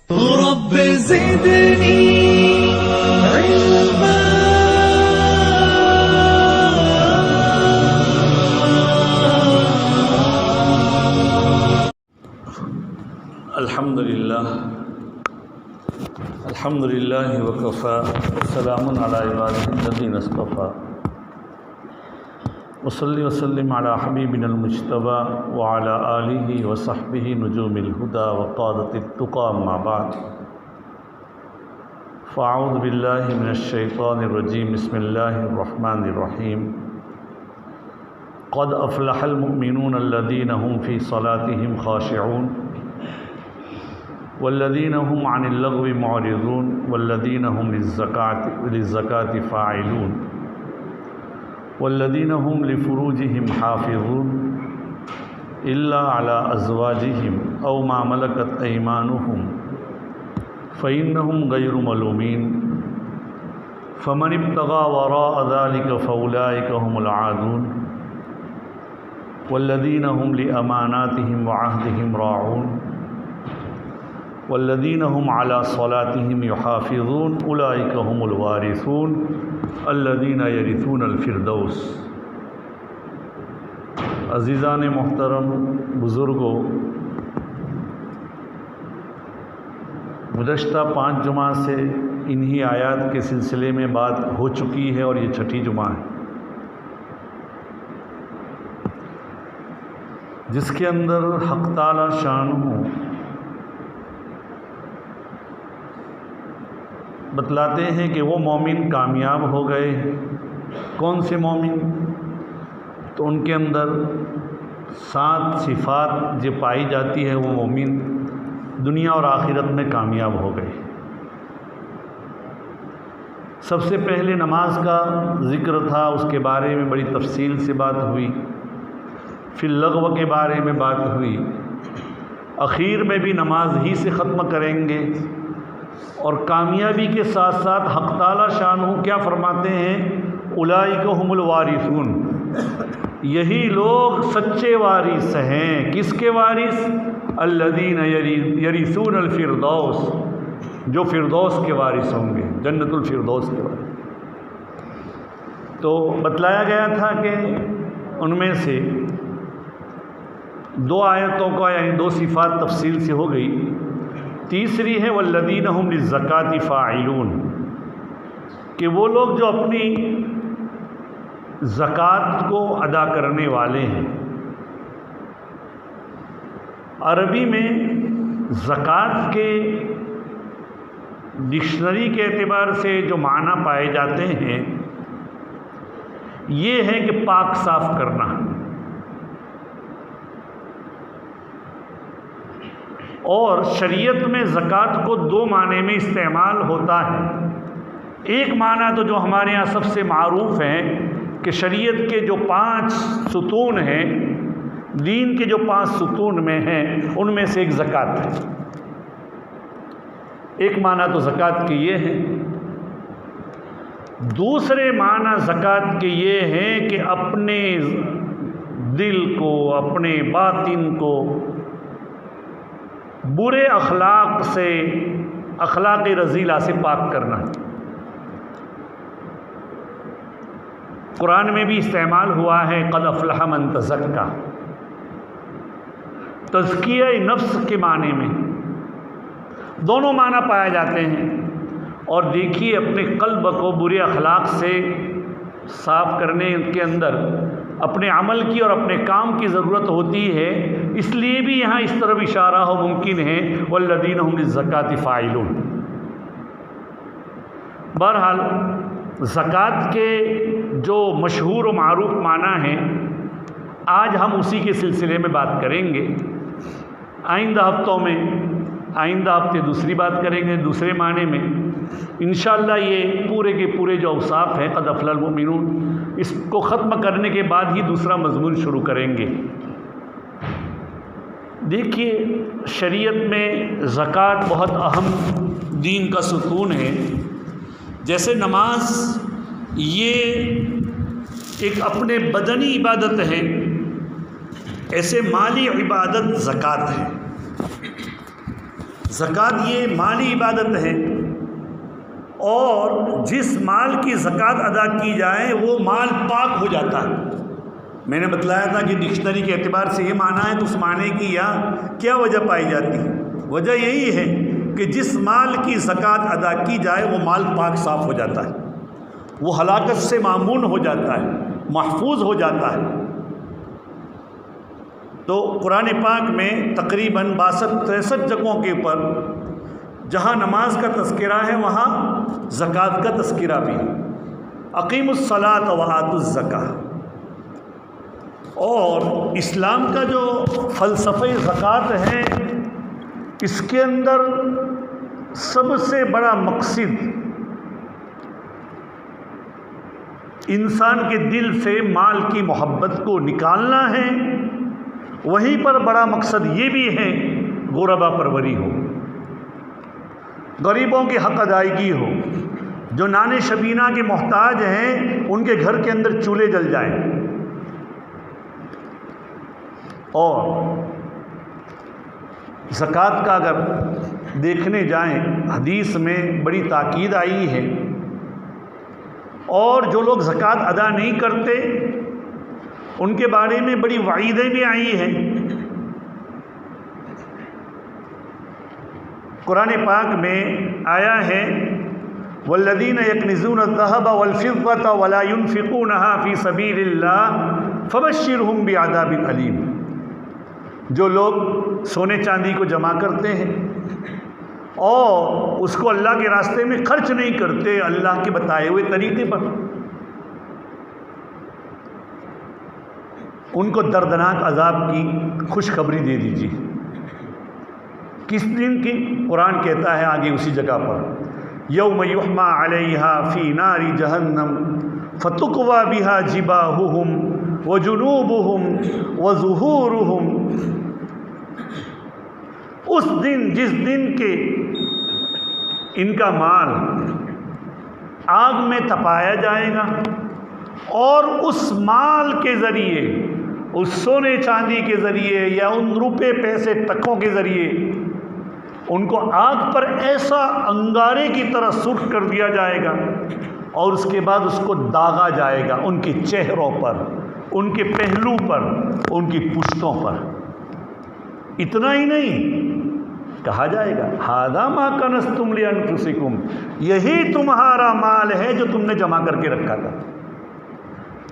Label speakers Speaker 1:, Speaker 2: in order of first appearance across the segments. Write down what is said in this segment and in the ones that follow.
Speaker 1: رب زدني علما
Speaker 2: الحمد لله وكفى سلام على عباده الذين اصطفى وصلي وسلم على حبيبنا المجتبى وعلى آله وصحبه نجوم الهدى وقادة التقى أما بعد فأعوذ بالله من الشيطان الرجيم بسم الله الرحمن الرحيم قد أفلح المؤمنون الذين هم في صلاتهم خاشعون والذين هم عن اللغو معرضون والذين هم للزكاة فاعلون والذين هم لفروجهم حافظون إلا على أزواجهم أو ما ملكت أيمانهم فإنهم غير ملومين فمن ابتغى وراء ذلك فأولئك هم العادون والذين هم لأماناتهم وعهدهم راعون والذين هم على صلاتهم يحافظون أولئك هم الوارثون الذين يرثون الفردوس۔ عزیزان محترم، بزرگوں، گزشتہ 5 جمعہ سے انہی آیات کے سلسلے میں بات ہو چکی ہے اور یہ 6ٹھی جمعہ ہے، جس کے اندر حق تعالی شانہ بتلاتے ہیں کہ وہ مومن کامیاب ہو گئے۔ کون سے مومن؟ تو ان کے اندر 7 صفات جو پائی جاتی ہے وہ مومن دنیا اور آخرت میں کامیاب ہو گئے۔ سب سے پہلے نماز کا ذکر تھا، اس کے بارے میں بڑی تفصیل سے بات ہوئی، پھر لغو کے بارے میں بات ہوئی، اخیر میں بھی نماز ہی سے ختم کریں گے، اور کامیابی کے ساتھ ساتھ حق تعالی شانہ کیا فرماتے ہیں؟ اولئک هم الوارثون، یہی لوگ سچے وارث ہیں۔ کس کے وارث؟ الذین یرثون الفردوس، جو فردوس کے وارث ہوں گے، جنت الفردوس کے وارث۔ تو بتلایا گیا تھا کہ ان میں سے 2 آیتوں کا یعنی 2 صفات تفصیل سے ہو گئی۔ تیسری ہے والذین هم للزکاة فاعلون، کہ وہ لوگ جو اپنی زکوٰۃ کو ادا کرنے والے ہیں۔ عربی میں زکوٰۃ کے ڈکشنری کے اعتبار سے جو معنی پائے جاتے ہیں یہ ہے کہ پاک صاف کرنا، اور شریعت میں زکوٰۃ کو 2 معنی میں استعمال ہوتا ہے۔ ایک معنی تو جو ہمارے ہاں سب سے معروف ہے کہ شریعت کے جو 5 ستون ہیں، دین کے جو 5 ستون میں ہیں، ان میں سے ایک زکوٰۃ ہے۔ ایک معنی تو زکوٰۃ کے یہ ہے۔ دوسرے معنی زکوٰۃ کے یہ ہیں کہ اپنے دل کو، اپنے باطن کو برے اخلاق سے، اخلاق رذیلہ سے پاک کرنا۔ قرآن میں بھی استعمال ہوا ہے قد افلح من تزکا، تزکیہ نفس کے معنی میں دونوں معنی پائے جاتے ہیں۔ اور دیکھیے اپنے قلب کو برے اخلاق سے صاف کرنے کے اندر اپنے عمل کی اور اپنے کام کی ضرورت ہوتی ہے، اس لیے بھی یہاں اس طرف اشارہ ہو ممکن ہے والذین هم للزکاة فاعلون۔ بہرحال زکوٰۃ کے جو مشہور و معروف معنی ہیں آج ہم اسی کے سلسلے میں بات کریں گے۔ آئندہ ہفتوں میں، آئندہ ہفتے دوسری بات کریں گے دوسرے معنی میں۔ انشاءاللہ یہ پورے کے پورے جو اوصاف ہیں قد افلح المؤمنون، اس کو ختم کرنے کے بعد ہی دوسرا مضمون شروع کریں گے۔ دیکھیے شریعت میں زکوٰۃ بہت اہم دین کا ستون ہے۔ جیسے نماز یہ ایک اپنے بدنی عبادت ہے، ایسے مالی عبادت زکوٰۃ ہے۔ زکوٰۃ یہ مالی عبادت ہے، اور جس مال کی زکوٰۃ ادا کی جائے وہ مال پاک ہو جاتا ہے۔ میں نے بتلایا تھا کہ ڈکشنری کے اعتبار سے یہ معنی ہے، تو اس معنی کی یہاں کیا وجہ پائی جاتی ہے؟ وجہ یہی ہے کہ جس مال کی زکوٰۃ ادا کی جائے وہ مال پاک صاف ہو جاتا ہے، وہ ہلاکت سے مامون ہو جاتا ہے، محفوظ ہو جاتا ہے۔ تو قرآن پاک میں تقریباً 62-63 جگہوں کے اوپر جہاں نماز کا تذکرہ ہے وہاں زکوٰۃ کا تذکرہ بھی ہے۔ اقیموا الصلاۃ وآتوا الزکاۃ۔ اور اسلام کا جو فلسفہ زکوٰۃ ہے، اس کے اندر سب سے بڑا مقصد انسان کے دل سے مال کی محبت کو نکالنا ہے۔ وہیں پر بڑا مقصد یہ بھی ہے غربا پروری ہو، غریبوں کے حق ادائیگی ہو، جو نان شبینہ کے محتاج ہیں ان کے گھر کے اندر چولہے جل جائیں۔ اور زکوٰۃ کا اگر دیکھنے جائیں، حدیث میں بڑی تاکید آئی ہے، اور جو لوگ زکوٰۃ ادا نہیں کرتے ان کے بارے میں بڑی وعیدیں بھی آئی ہیں۔ قرآن پاک میں آیا ہے والذین یکنزون الذہب والفضۃ ولا ينفقونها فی سبیل اللہ فبشرہم بعذاب علیم۔ جو لوگ سونے چاندی کو جمع کرتے ہیں اور اس کو اللہ کے راستے میں خرچ نہیں کرتے اللہ کے بتائے ہوئے طریقے پر، ان کو دردناک عذاب کی خوشخبری دے دیجیے۔ کس دن کی؟ قرآن کہتا ہے آگے اسی جگہ پر یوم یحمى علیہا فی نار جہنم فتکوی بہا جباہہم وجنوبہم وظہورہم۔ اس دن جس دن کے ان کا مال آگ میں تپایا جائے گا، اور اس مال کے ذریعے، اس سونے چاندی کے ذریعے یا ان روپے پیسے ٹکوں کے ذریعے ان کو آگ پر ایسا انگارے کی طرح سرخ کر دیا جائے گا، اور اس کے بعد اس کو داغا جائے گا ان کے چہروں پر، ان کے پہلو پر، ان کی پشتوں پر۔ اتنا ہی نہیں، کہا جائے گا ھذا ما کنزتم لانفسکم، یہی تمہارا مال ہے جو تم نے جمع کر کے رکھا تھا،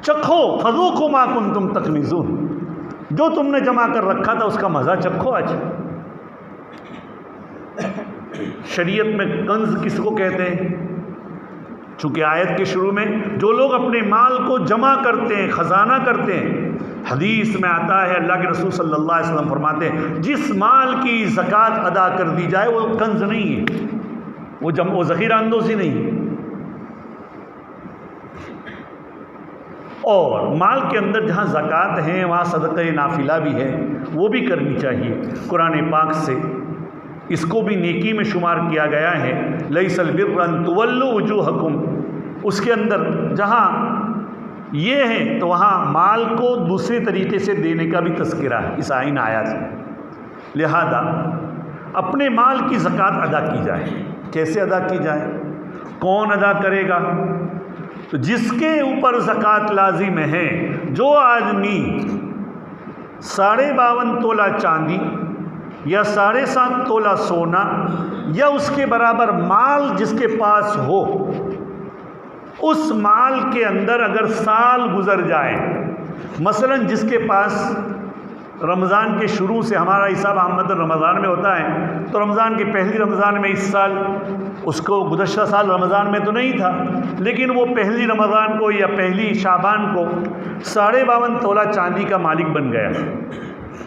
Speaker 2: چکھو فذوقوا ما کنتم تکنزون، جو تم نے جمع کر رکھا تھا اس کا مزہ چکھو آج۔ شریعت میں کنز کس کو کہتے ہیں؟ چونکہ آیت کے شروع میں جو لوگ اپنے مال کو جمع کرتے ہیں، خزانہ کرتے ہیں، حدیث میں آتا ہے اللہ کے رسول صلی اللہ علیہ وسلم فرماتے ہیں جس مال کی زکوٰۃ ادا کر دی جائے وہ کنز نہیں ہے، وہ ذخیرہ اندوزی نہیں ہے۔ اور مال کے اندر جہاں زکوٰۃ ہے وہاں صدقہ نافلہ بھی ہے، وہ بھی کرنی چاہیے۔ قرآن پاک سے اس کو بھی نیکی میں شمار کیا گیا ہے، لیس البر ان تولوا وجوہکم۔ اس کے اندر جہاں یہ ہے تو وہاں مال کو دوسرے طریقے سے دینے کا بھی تذکرہ ہے اس آئین آیات میں۔ لہذا اپنے مال کی زکوٰۃ ادا کی جائے۔ کیسے ادا کی جائے؟ کون ادا کرے گا؟ تو جس کے اوپر زکوٰۃ لازم ہے، جو آدمی 52.5 تولہ چاندی یا 7.5 تولہ سونا یا اس کے برابر مال جس کے پاس ہو، اس مال کے اندر اگر سال گزر جائے، مثلا جس کے پاس رمضان کے شروع سے ہمارا حساب احمد رمضان میں ہوتا ہے، تو رمضان کے پہلی رمضان میں اس سال اس کو گزشتہ سال رمضان میں تو نہیں تھا، لیکن وہ پہلی رمضان کو یا پہلی شعبان کو 52.5 تولہ چاندی کا مالک بن گیا،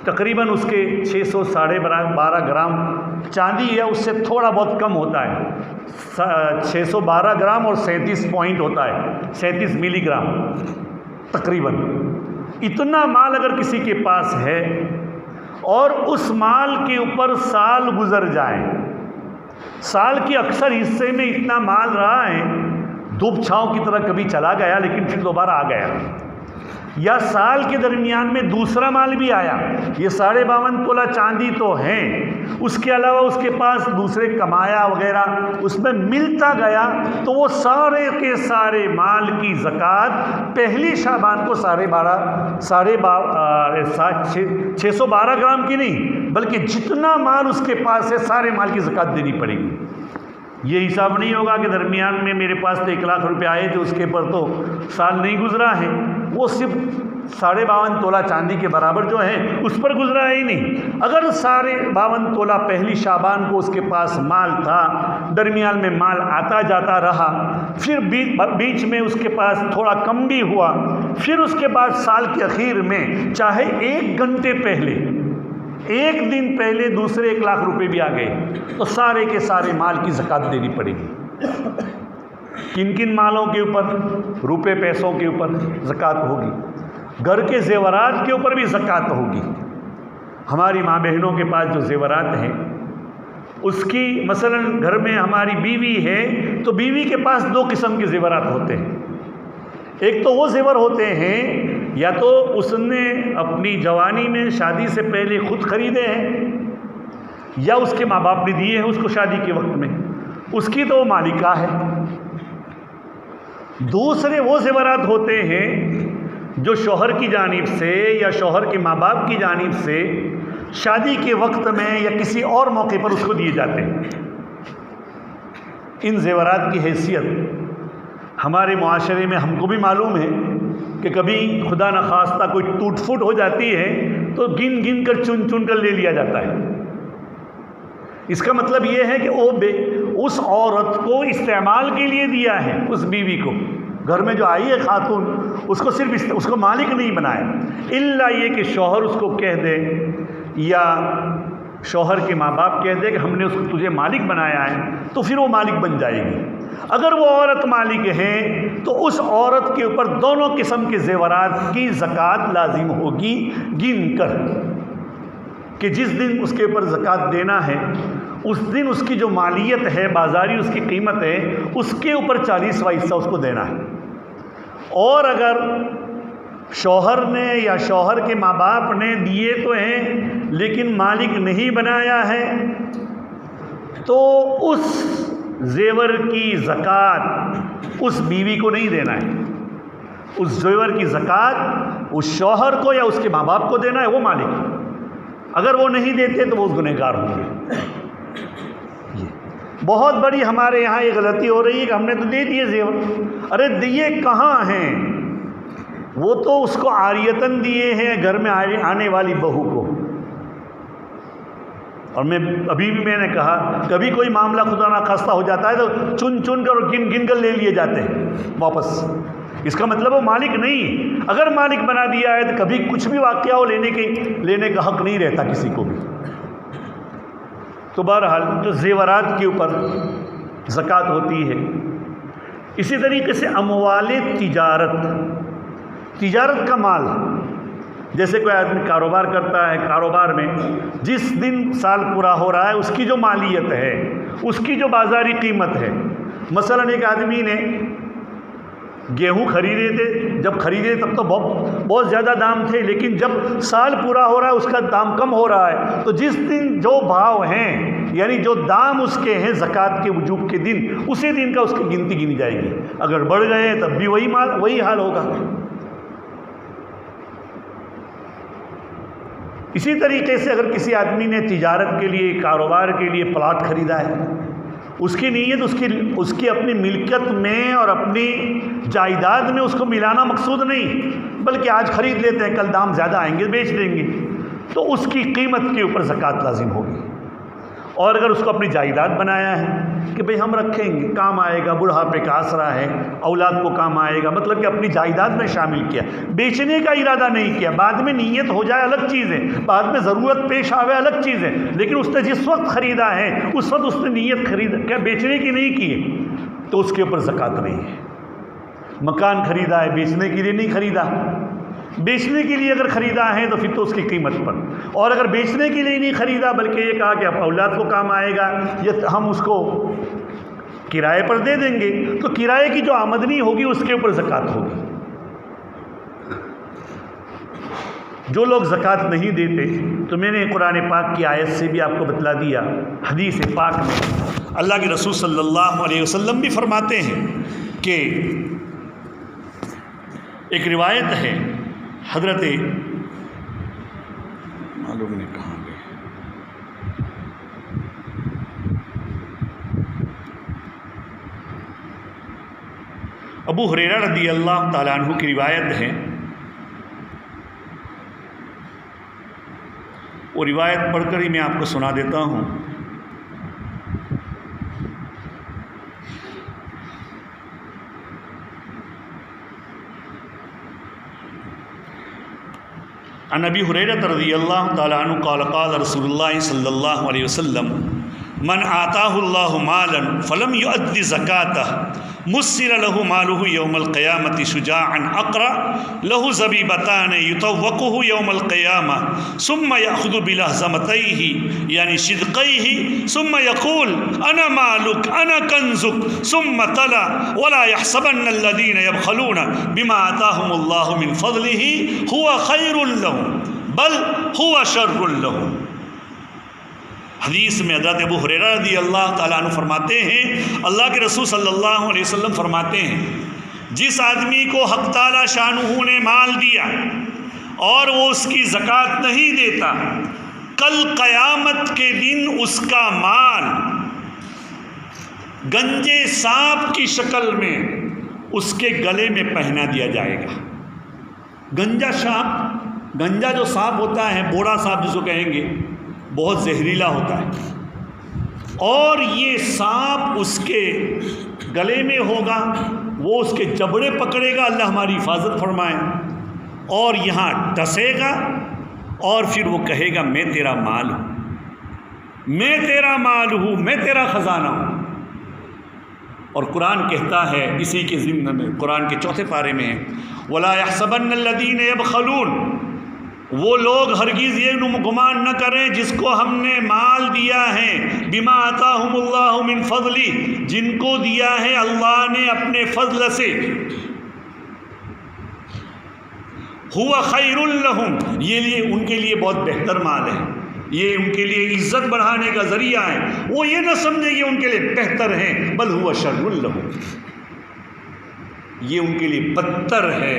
Speaker 2: تقریباً اس کے 612 گرام چاندی ہے، اس سے تھوڑا بہت کم ہوتا ہے، 612 گرام اور 37 پوائنٹ ہوتا ہے، 37 ملی گرام تقریباً۔ اتنا مال اگر کسی کے پاس ہے اور اس مال کے اوپر سال گزر جائے، سال کے اکثر حصے میں اتنا مال رہا ہے، دھوپ چھاؤں کی طرح کبھی چلا گیا لیکن پھر دوبارہ آ گیا، یا سال کے درمیان میں دوسرا مال بھی آیا، یہ 52.5 تولہ چاندی تو ہیں، اس کے علاوہ اس کے پاس دوسرے کمایا وغیرہ اس میں ملتا گیا، تو وہ سارے کے سارے مال کی زکوٰۃ پہلی شعبان کو 612 گرام کی نہیں بلکہ جتنا مال اس کے پاس ہے سارے مال کی زکوٰۃ دینی پڑے گی۔ یہ حساب نہیں ہوگا کہ درمیان میں میرے پاس تو 1 لاکھ روپے آئے تھے، اس کے پر تو سال نہیں گزرا ہے، وہ صرف 52.5 تولہ چاندی کے برابر جو ہے اس پر گزرا ہی نہیں۔ اگر 52.5 تولہ پہلی شعبان کو اس کے پاس مال تھا، درمیان میں مال آتا جاتا رہا، پھر بیچ میں اس کے پاس تھوڑا کم بھی ہوا، پھر اس کے بعد سال کے اخیر میں چاہے 1 گھنٹے پہلے، 1 دن پہلے دوسرے 1 لاکھ روپے بھی آ گئے، تو سارے کے سارے مال کی زکوٰۃ دینی پڑے گی۔ کن کن مالوں کے اوپر؟ روپے پیسوں کے اوپر زکوٰۃ ہوگی، گھر کے زیورات کے اوپر بھی زکوٰۃ ہوگی۔ ہماری ماں بہنوں کے پاس جو زیورات ہیں، اس کی مثلا گھر میں ہماری بیوی ہے تو بیوی کے پاس 2 قسم کے زیورات ہوتے ہیں۔ ایک تو وہ زیور ہوتے ہیں یا تو اس نے اپنی جوانی میں شادی سے پہلے خود خریدے ہیں یا اس کے ماں باپ نے دیے ہیں اس کو شادی کے وقت میں، اس کی تو وہ مالکہ ہے۔ دوسرے وہ زیورات ہوتے ہیں جو شوہر کی جانب سے یا شوہر کے ماں باپ کی جانب سے شادی کے وقت میں یا کسی اور موقع پر اس کو دیے جاتے ہیں۔ ان زیورات کی حیثیت ہمارے معاشرے میں ہم کو بھی معلوم ہے کہ کبھی خدا نخواستہ کوئی ٹوٹ پھوٹ ہو جاتی ہے تو گن گن کر چن چن کر لے لیا جاتا ہے۔ اس کا مطلب یہ ہے کہ اس عورت کو استعمال کے لیے دیا ہے، اس بیوی کو، گھر میں جو آئی ہے خاتون، اس کو صرف اس کو مالک نہیں بنایا، الا یہ کہ شوہر اس کو کہہ دے یا شوہر کے ماں باپ کہہ دے کہ ہم نے اس کو تجھے مالک بنایا ہے، تو پھر وہ مالک بن جائے گی۔ اگر وہ عورت مالک ہے تو اس عورت کے اوپر دونوں قسم کے زیورات کی زکوٰۃ لازم ہوگی، گن کر کہ جس دن اس کے اوپر زکوٰۃ دینا ہے اس دن اس کی جو مالیت ہے، بازاری اس کی قیمت ہے، اس کے اوپر 40واں حصہ اس کو دینا ہے۔ اور اگر شوہر نے یا شوہر کے ماں باپ نے دیے تو ہیں لیکن مالک نہیں بنایا ہے، تو اس زیور کی زکوٰۃ اس بیوی کو نہیں دینا ہے، اس زیور کی زکوٰۃ اس شوہر کو یا اس کے ماں باپ کو دینا ہے، وہ مالک۔ اگر وہ نہیں دیتے تو وہ گنہگار ہوں گے۔ بہت بڑی ہمارے یہاں یہ غلطی ہو رہی ہے کہ ہم نے تو دے دیے زیور، ارے دیے کہاں ہیں؟ وہ تو اس کو عاریتاً دیے ہیں گھر میں آنے والی بہو کو۔ اور ابھی بھی میں نے کہا کبھی کوئی معاملہ خدا نخواستہ ہو جاتا ہے تو چن چن کر اور گن گن کر لے لیے جاتے ہیں واپس۔ اس کا مطلب وہ مالک نہیں، اگر مالک بنا دیا ہے تو کبھی کچھ بھی واقعہ ہو لینے کا حق نہیں رہتا کسی کو بھی۔ تو بہرحال جو زیورات کے اوپر زکوٰۃ ہوتی ہے، اسی طریقے سے اموال تجارت کا مال، جیسے کوئی آدمی کاروبار کرتا ہے، کاروبار میں جس دن سال پورا ہو رہا ہے اس کی جو مالیت ہے، اس کی جو بازاری قیمت ہے، مثلا ایک آدمی نے گیہوں خریدے تھے، جب خریدے تب تو بہت زیادہ دام تھے، لیکن جب سال پورا ہو رہا ہے اس کا دام کم ہو رہا ہے، تو جس دن جو بھاؤ ہیں یعنی جو دام اس کے ہیں زکوٰۃ کے وجوب کے دن، اسی دن کا اس کی گنتی گنی جائے گی۔ اگر بڑھ گئے تب بھی وہی حال ہوگا۔ اسی طریقے سے اگر کسی آدمی نے تجارت کے لیے، کاروبار کے لیے پلاٹ خریدا ہے، اس کی نیت اس کی اپنی ملکیت میں اور اپنی جائیداد میں اس کو ملانا مقصود نہیں، بلکہ آج خرید لیتے ہیں کل دام زیادہ آئیں گے بیچ دیں گے، تو اس کی قیمت کے اوپر زکوٰۃ لازم ہوگی۔ اور اگر اس کو اپنی جائیداد بنایا ہے کہ بھئی ہم رکھیں گے، کام آئے گا، بڑھاپے کا آسرا ہے، اولاد کو کام آئے گا، مطلب کہ اپنی جائیداد میں شامل کیا، بیچنے کا ارادہ نہیں کیا، بعد میں نیت ہو جائے الگ چیز ہے، بعد میں ضرورت پیش آوے الگ چیز ہے، لیکن اس نے جس وقت خریدا ہے اس وقت اس نے نیت کیا بیچنے کی نہیں کی ہے، تو اس کے اوپر زکوٰۃ نہیں ہے۔ مکان خریدا ہے، بیچنے کے لیے نہیں خریدا، بیچنے کے لیے اگر خریدا ہے تو پھر تو اس کی قیمت پر، اور اگر بیچنے کے لیے نہیں خریدا بلکہ یہ کہا کہ اب اولاد کو کام آئے گا یا ہم اس کو کرائے پر دے دیں گے، تو کرائے کی جو آمدنی ہوگی اس کے اوپر زکوٰۃ ہوگی۔ جو لوگ زکوٰۃ نہیں دیتے، تو میں نے قرآن پاک کی آیت سے بھی آپ کو بتلا دیا، حدیث پاک میں اللہ کے رسول صلی اللہ علیہ وسلم بھی فرماتے ہیں کہ ایک روایت ہے، حضرت معلوم نہیں کہاں گئے، ابو ہریرہ رضی اللہ تعالیٰ عنہ کی روایت ہے، وہ روایت پڑھ کر ہی میں آپ کو سنا دیتا ہوں۔ عن ابی ہریرہ رضی اللہ تعالیٰ عنہ قال قال رسول اللہ صلی اللہ علیہ وسلم من آتاہ اللہ مالا فلم یؤد زکاتہ مسر له ماله يوم القيامة شجاعا أقرأ له زبيبتان يطوقه يوم القيامة ثم يأخذ بلهزمتيه يعني شدقيه ثم يقول أنا مالك أنا كنزك ثم تلا ولا يحسبن الذين يبخلون بما آتاهم الله من فضله هو خير لهم بل هو شر لهم۔ حدیث میں حضرت ابو ہریرہ رضی اللہ تعالیٰ عنہ فرماتے ہیں، اللہ کے رسول صلی اللہ علیہ وسلم فرماتے ہیں، جس آدمی کو حق تعالیٰ شانہ نے مال دیا اور وہ اس کی زکوٰۃ نہیں دیتا، کل قیامت کے دن اس کا مال گنجے سانپ کی شکل میں اس کے گلے میں پہنا دیا جائے گا۔ گنجا جو سانپ ہوتا ہے، بوڑا سانپ جس کو کہیں گے، بہت زہریلا ہوتا ہے، اور یہ سانپ اس کے گلے میں ہوگا، وہ اس کے جبڑے پکڑے گا، اللہ ہماری حفاظت فرمائے، اور یہاں ڈسے گا، اور پھر وہ کہے گا میں تیرا مال ہوں، میں تیرا مال ہوں، میں تیرا خزانہ ہوں۔ اور قرآن کہتا ہے اسی کے ضمن میں، قرآن کے 4 پارے میں ہے، وَلَا يَحْسَبَنَّ الَّذِينَ يَبْخَلُونَ، وہ لوگ ہرگز یہ گمان نہ کریں جس کو ہم نے مال دیا ہے، بما آتاہم اللہ من فضلی، جن کو دیا ہے اللہ نے اپنے فضل سے، ہوا خیر لہم، یہ ان کے لیے بہت بہتر مال ہے، یہ ان کے لیے عزت بڑھانے کا ذریعہ ہے، وہ یہ نہ سمجھیں یہ ان کے لیے بہتر ہے، بل ہوا شر لہم، یہ ان کے لیے بدتر ہے۔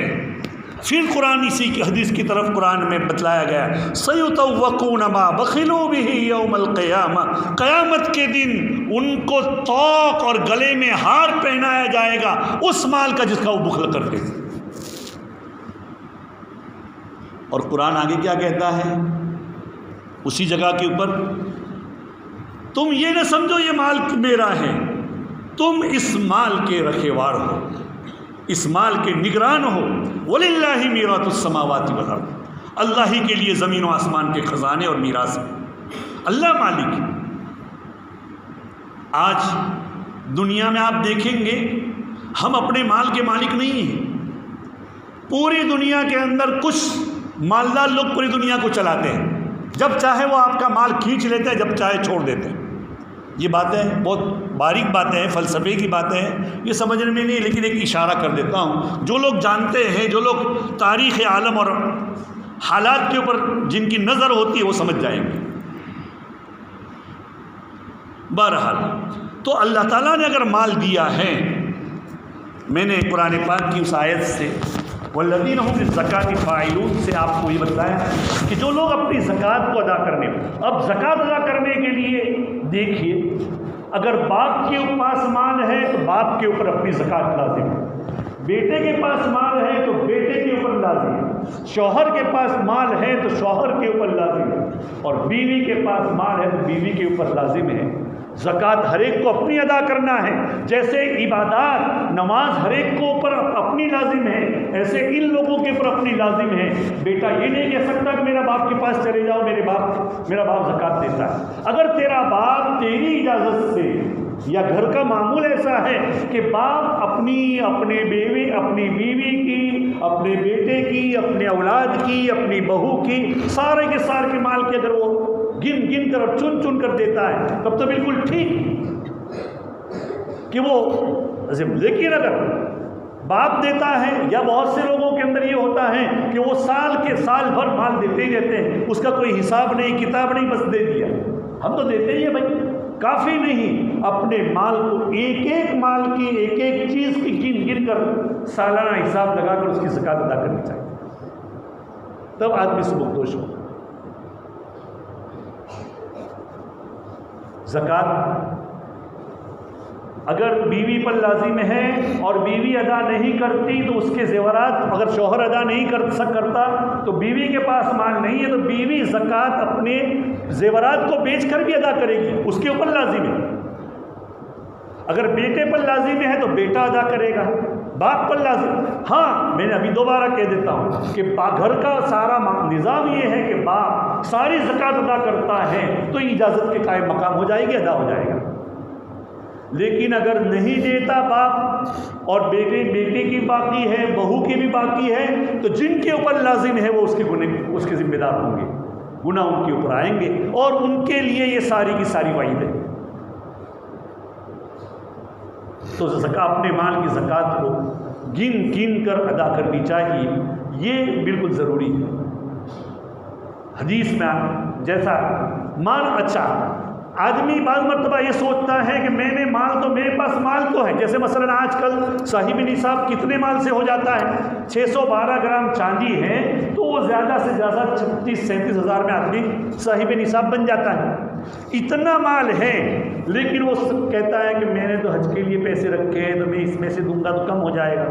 Speaker 2: پھر قرآن اسی کی حدیث کی طرف قرآن میں بتلایا گیا، سَيُطَوَّقُونَ مَا بَخِلُوا بِهِ يَوْمَ الْقِيَامَةِ، قیامت کے دن ان کو طوق اور گلے میں ہار پہنایا جائے گا اس مال کا جس کا وہ بخل کرتے تھے۔ اور قرآن آگے کیا کہتا ہے اسی جگہ کے اوپر، تم یہ نہ سمجھو یہ مال میرا ہے، تم اس مال کے رکھیوار ہو، اس مال کے نگران ہو، وَلِلَّهِ مِيرَاثُ السَّمَاوَاتِ وَالْأَرْضِ، اللہ ہی کے لیے زمین و آسمان کے خزانے اور میراث ہیں، اللہ مالک ہے۔ آج دنیا میں آپ دیکھیں گے ہم اپنے مال کے مالک نہیں ہیں، پوری دنیا کے اندر کچھ مالدار لوگ پوری دنیا کو چلاتے ہیں، جب چاہے وہ آپ کا مال کھینچ لیتے ہیں، جب چاہے چھوڑ دیتے ہیں۔ یہ باتیں بہت باریک باتیں ہیں، فلسفے کی باتیں ہیں، یہ سمجھنے میں نہیں، لیکن ایک اشارہ کر دیتا ہوں، جو لوگ جانتے ہیں، جو لوگ تاریخ عالم اور حالات کے اوپر جن کی نظر ہوتی ہے وہ سمجھ جائیں گے۔ بہرحال تو اللہ تعالیٰ نے اگر مال دیا ہے، میں نے قرآن پاک کی اس آیت سے والذین هم للزکاۃ فاعلون سے آپ کو یہ بتایا کہ جو لوگ اپنی زکوٰۃ کو ادا کرنے، اب زکوٰۃ ادا کرنے کے لیے دیکھیے، اگر باپ کے پاس مال ہے تو باپ کے اوپر اپنی زکوٰۃ لازم ہے، بیٹے کے پاس مال ہے تو بیٹے کے اوپر لازم ہے، شوہر کے پاس مال ہے تو شوہر کے اوپر لازم ہے، اور بیوی کے پاس مال ہے تو بیوی کے اوپر لازم ہے۔ زکوٰۃ ہر ایک کو اپنی ادا کرنا ہے، جیسے عبادات نماز ہر ایک کو اوپر اپنی لازم ہے، ایسے ان لوگوں کے اوپر اپنی لازم ہے۔ بیٹا یہ نہیں کہہ سکتا کہ میرا باپ کے پاس چلے جاؤ، میرا باپ زکوٰۃ دیتا ہے۔ اگر تیرا باپ تیری اجازت سے، یا گھر کا معمول ایسا ہے کہ باپ اپنے بیوی کی، اپنے بیٹے کی، اپنے اولاد کی، اپنی بہو کی، سارے کے سارے کے مال کے اگر وہ گن کر اور چن کر دیتا ہے تب تو بالکل ٹھیک کہ وہ، لیکن اگر باپ دیتا ہے، یا بہت سے لوگوں کے اندر یہ ہوتا ہے کہ وہ سال کے سال بھر مال دیتے ہی رہتے ہیں، اس کا کوئی حساب نہیں کتاب نہیں، بس دے دیا۔ ہم تو دیتے ہی ہیں بھائی، کافی نہیں، اپنے مال کو ایک ایک مال کی ایک ایک چیز کی گن گن کر سالانہ حساب لگا کر اس کی زکوٰۃ ادا کرنی چاہیے، تب آدمی سبکدوش ہو۔ زکوٰۃ اگر بیوی پر لازم ہے اور بیوی ادا نہیں کرتی تو اس کے زیورات، اگر شوہر ادا نہیں کرتا تو بیوی کے پاس مال نہیں ہے تو بیوی زکوٰۃ اپنے زیورات کو بیچ کر بھی ادا کرے گی، اس کے اوپر لازم ہے۔ اگر بیٹے پر لازم ہے تو بیٹا ادا کرے گا، باپ پر لازم۔ ہاں، میں نے ابھی دوبارہ کہہ دیتا ہوں کہ گھر کا سارا نظام یہ ہے کہ باپ ساری زکوٰۃ ادا کرتا ہے تو اجازت کے قائم مقام ہو جائے گی، ادا ہو جائے گا۔ لیکن اگر نہیں دیتا باپ اور بیٹے کی باقی ہے، بہو کی بھی باقی ہے، تو جن کے اوپر لازم ہے وہ اس کے ذمہ دار ہوں گے، گناہ ان کے اوپر آئیں گے، اور ان کے لیے یہ ساری کی ساری وعید ہے۔ تو اپنے مال کی زکوٰۃ کو گن گن کر ادا کرنی چاہیے، یہ بالکل ضروری ہے۔ حدیث میں جیسا مال، اچھا آدمی بعض مرتبہ یہ سوچتا ہے کہ میں نے مال تو میرے پاس مال تو ہے، جیسے مثلا آج کل صاحب نصاب کتنے مال سے ہو جاتا ہے، 612 گرام چاندی ہے تو وہ زیادہ سے زیادہ 36-37 ہزار میں آدمی صاحب نصاب بن جاتا ہے۔ اتنا مال ہے، لیکن وہ کہتا ہے کہ میں نے تو حج کے لیے پیسے رکھے ہیں تو میں اس میں سے دوں گا تو کم ہو جائے گا،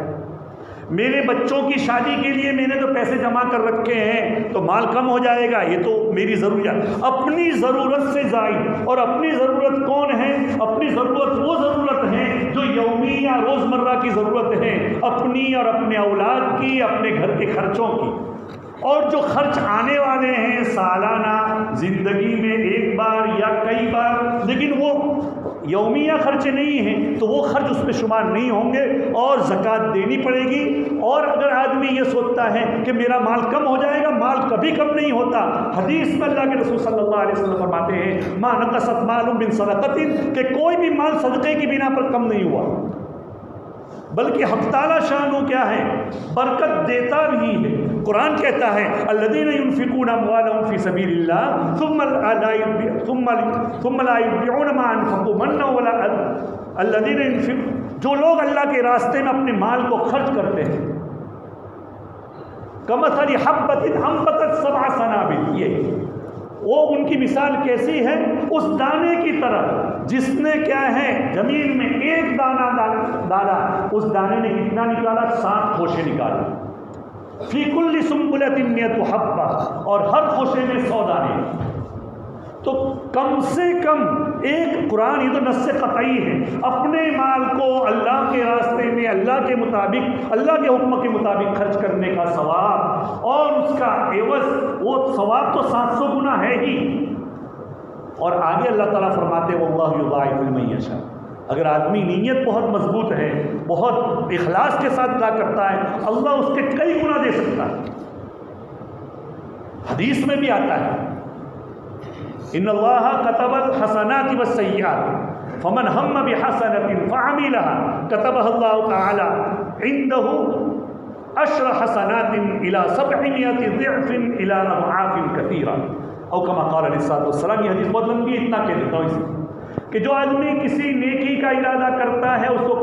Speaker 2: میرے بچوں کی شادی کے لیے میں نے تو پیسے جمع کر رکھے ہیں تو مال کم ہو جائے گا، یہ تو میری ضروریات، اپنی ضرورت سے زائد۔ اور اپنی ضرورت کون ہے؟ اپنی ضرورت وہ ضرورت ہے جو یومی یا روزمرہ کی ضرورت ہے، اپنی اور اپنے اولاد کی، اپنے گھر کے خرچوں کی۔ اور جو خرچ آنے والے ہیں سالانہ زندگی میں ایک بار یا کئی بار، لیکن وہ یومیہ خرچ نہیں ہیں تو وہ خرچ اس میں شمار نہیں ہوں گے اور زکوٰۃ دینی پڑے گی۔ اور اگر آدمی یہ سوچتا ہے کہ میرا مال کم ہو جائے گا، مال کبھی کم نہیں ہوتا۔ حدیث میں اللہ کے رسول صلی اللہ علیہ وسلم فرماتے ہیں ما نقصت مال من صدقۃ، کہ کوئی بھی مال صدقے کی بنا پر کم نہیں ہوا، بلکہ حق تعالیٰ شانو کیا ہے، برکت دیتا بھی ہے۔ قرآن کہتا ہے الذین ينفقون اموالهم فی سبیل اللہ ثم لا يتبعون ما انفقوا منا ولا الذین ينفقون، جو لوگ اللہ کے راستے میں اپنے مال کو خرچ کرتے ہیں، کمثل حبۃ انبتت سبع سنابل، یہ وہ ان کی مثال کیسی ہے، اس دانے کی طرح جس نے کیا ہے زمین میں ایک دانہ ڈالا، اس دانے نے کتنا نکالا؟ 7 خوشے نکالے، فی کل سنبلۃ 100 حبہ، اور ہر خوشے میں 100 دانے۔ تو کم سے کم ایک، قرآن یہ تو نص قطعی ہے، اپنے مال کو اللہ کے راستے میں اللہ کے مطابق، اللہ کے حکم کے مطابق خرچ کرنے کا ثواب اور اس کا عوض، وہ ثواب تو 700 گنا ہے ہی۔ اور آگے اللہ تعالیٰ فرماتے ہیں واللہ یضاعف لمن یشاء، اگر آدمی نیت بہت مضبوط ہے، بہت اخلاص کے ساتھ ادا کرتا ہے، اللہ اس کے کئی گنا دے سکتا ہے۔ حدیث میں بھی آتا ہے ان اللہ کتب الحسنات والسیئات فمن ہم بحسنۃ فعملها كتبها اللہ تعالی عنده 10 حسنات الى 700 ضعف الى اضعاف كثيرة، او كما قال علیہ الصلوۃ والسلام۔ یہ حدیث بہت لمبی ہے، اتنا کہہ دیتا ہوں اسے کہ جو آدمی کسی نیکی کا ارادہ کرتا ہے، اس کو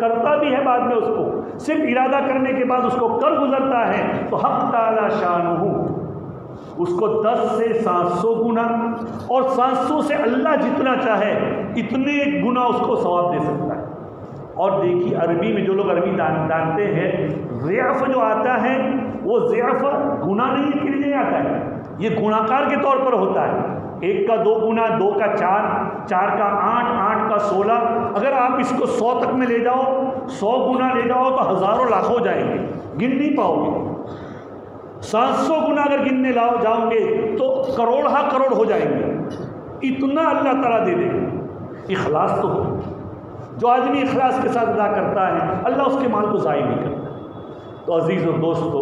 Speaker 2: کرتا بھی ہے، بعد میں اس کو صرف ارادہ کرنے کے بعد اس کو کر گزرتا ہے، تو حق تعالی شانہ اس کو 10 سے 700 گنا، اور 700 سے اللہ جتنا چاہے اتنے گنا اس کو ثواب دے سکتا ہے۔ اور دیکھیے عربی میں جو لوگ عربی جانتے ہیں، ضعف جو آتا ہے وہ ضعف گناہ نہیں کے لیے آتا ہے، یہ گناہکار کے طور پر ہوتا ہے۔ 1 کا 2 گنا، 2 کا 4، 4 کا 8، 8 کا 16۔ اگر آپ اس کو 100 تک میں لے جاؤ، 100 گنا لے جاؤ تو ہزاروں لاکھوں ہو جائیں گے، گن نہیں پاؤ گے۔ 700 گنا اگر گننے جاؤں گے تو کروڑ ہا کروڑ ہو جائیں گے، اتنا اللہ تعالیٰ دے دے گا۔ اخلاص تو ہو، جو آدمی اخلاص کے ساتھ ادا کرتا ہے اللہ اس کے مال کو ضائع نہیں کرتا۔ تو عزیز اور دوستو،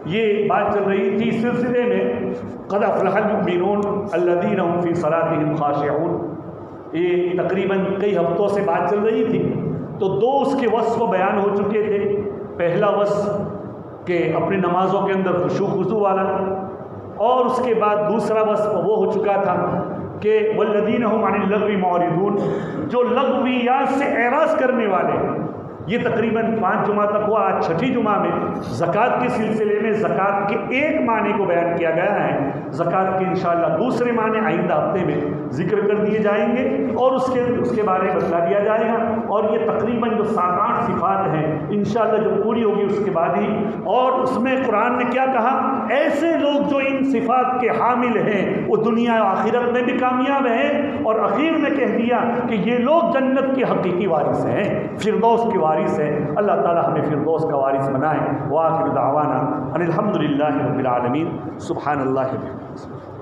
Speaker 2: یہ بات چل رہی تھی اس سلسلے میں قد افلح المؤمنون الذین هم فی صلاتهم خاشعون، یہ تقریباً کئی ہفتوں سے بات چل رہی تھی۔ تو دو اس کے وصف بیان ہو چکے تھے. پہلا وصف کہ اپنی نمازوں کے اندر خشوع خضوع والا، اور اس کے بعد دوسرا وصف وہ ہو چکا تھا کہ والذین هم عن اللغو معرضون، جو لغویات سے اعراض کرنے والے. یہ تقریباً 5 جمعہ تک ہوا. آج چھٹی جمعہ میں زکوٰۃ کے سلسلے میں زکوٰۃ کے ایک معنی کو بیان کیا گیا ہے. زکوٰۃ کے انشاءاللہ دوسرے معنی آئندہ ہفتے میں ذکر کر دیے جائیں گے اور اس کے بارے میں بتلا دیا جائے گا. اور یہ تقریباً جو 7-8 صفات ہیں انشاءاللہ جو پوری ہوگی اس کے بعد ہی. اور اس میں قرآن نے کیا کہا؟ ایسے لوگ جو ان صفات کے حامل ہیں وہ دنیا و آخرت میں بھی کامیاب ہیں. اور اخیر میں کہہ دیا کہ یہ لوگ جنت کے حقیقی وارث ہیں، فردوس کے وارث ہیں. اللہ تعالی ہمیں فردوس کا وارث بنائے. وآخر دعوانا ان الحمد للہ رب العالمین. سبحان اللہ.